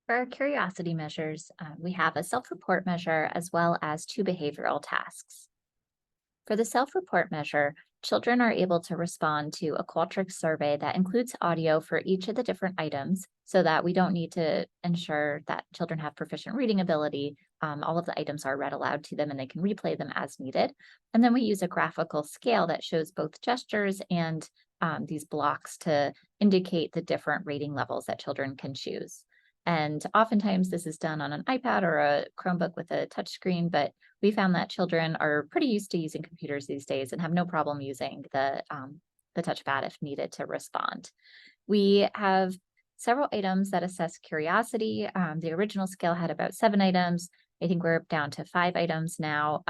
For our curiosity measures, we have a self-report measure as well as two behavioral tasks. For the self-report measure, children are able to respond to a Qualtrics survey that includes audio for each of the different items so that we don't need to ensure that children have proficient reading ability. All of the items are read aloud to them and they can replay them as needed. And then we use a graphical scale that shows both gestures and these blocks to indicate the different rating levels that children can choose. And oftentimes this is done on an iPad or a Chromebook with a touchscreen, but we found that children are pretty used to using computers these days and have no problem using the touchpad if needed to respond. We have several items that assess curiosity. The original scale had about 7 items. I think we're down to 5 items now,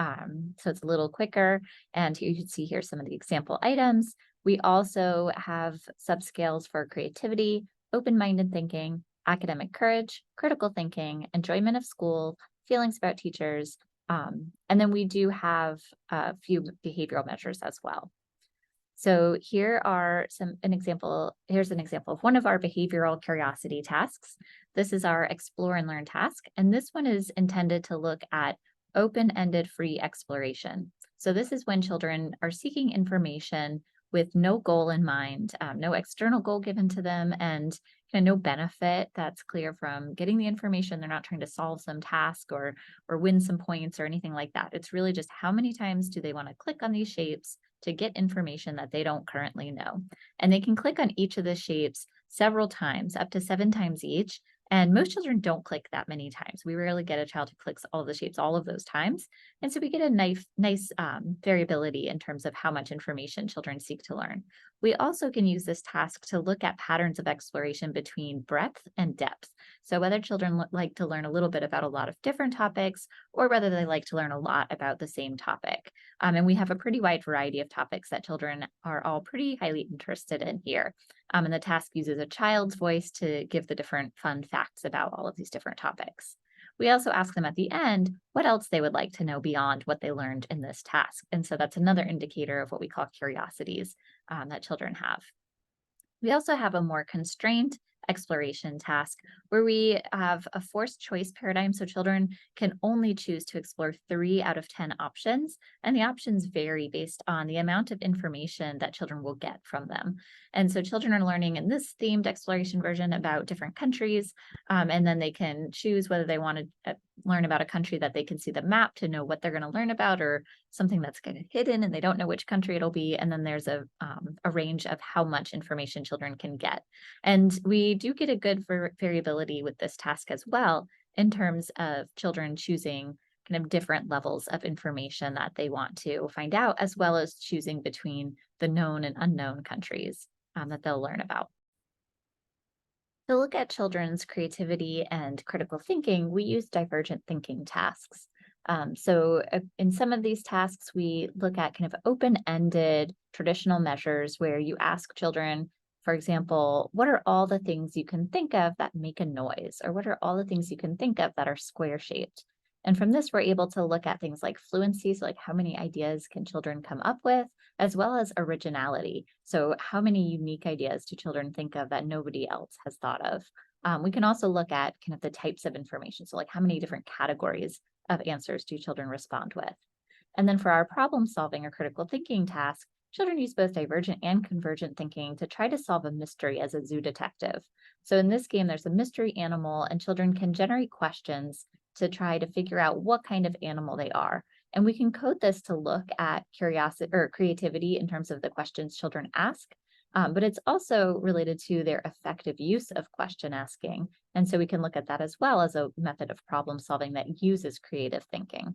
so it's a little quicker. And you can see here some of the example items. We also have subscales for creativity, open-minded thinking, academic courage, critical thinking, enjoyment of school, feelings about teachers, and then we do have a few behavioral measures as well. So here are here's an example of one of our behavioral curiosity tasks. This is our explore and learn task, and this one is intended to look at open-ended free exploration. So this is when children are seeking information with no goal in mind, no external goal given to them, and no benefit that's clear from getting the information. They're not trying to solve some task or win some points or anything like that. It's really just how many times do they want to click on these shapes to get information that they don't currently know. And they can click on each of the shapes several times, up to 7 times each. And most children don't click that many times. We rarely get a child who clicks all of the shapes all of those times. And so we get a nice variability in terms of how much information children seek to learn. We also can use this task to look at patterns of exploration between breadth and depth. So whether children like to learn a little bit about a lot of different topics or whether they like to learn a lot about the same topic. And we have a pretty wide variety of topics that children are all pretty highly interested in here. And the task uses a child's voice to give the different fun facts about all of these different topics. We also ask them at the end what else they would like to know beyond what they learned in this task. And so that's another indicator of what we call curiosities that children have. We also have a more constrained exploration task where we have a forced choice paradigm. So children can only choose to explore 3 out of 10 options. And the options vary based on the amount of information that children will get from them. And so children are learning in this themed exploration version about different countries. And then they can choose whether they want to learn about a country that they can see the map to know what they're going to learn about, or something that's kind of hidden and they don't know which country it'll be. And then there's a range of how much information children can get. And we do get a good variability with this task as well in terms of children choosing kind of different levels of information that they want to find out, as well as choosing between the known and unknown countries that they'll learn about. To look at children's creativity and critical thinking, we use divergent thinking tasks. In some of these tasks, we look at kind of open-ended traditional measures where you ask children, for example, what are all the things you can think of that make a noise? Or what are all the things you can think of that are square-shaped? And from this, we're able to look at things like fluency, so like how many ideas can children come up with, as well as originality. So how many unique ideas do children think of that nobody else has thought of? We can also look at kind of the types of information. So like how many different categories of answers do children respond with? And then for our problem solving or critical thinking task, children use both divergent and convergent thinking to try to solve a mystery as a zoo detective. So in this game, there's a mystery animal and children can generate questions to try to figure out what kind of animal they are. And we can code this to look at curiosity or creativity in terms of the questions children ask, but it's also related to their effective use of question asking. And so we can look at that as well as a method of problem solving that uses creative thinking.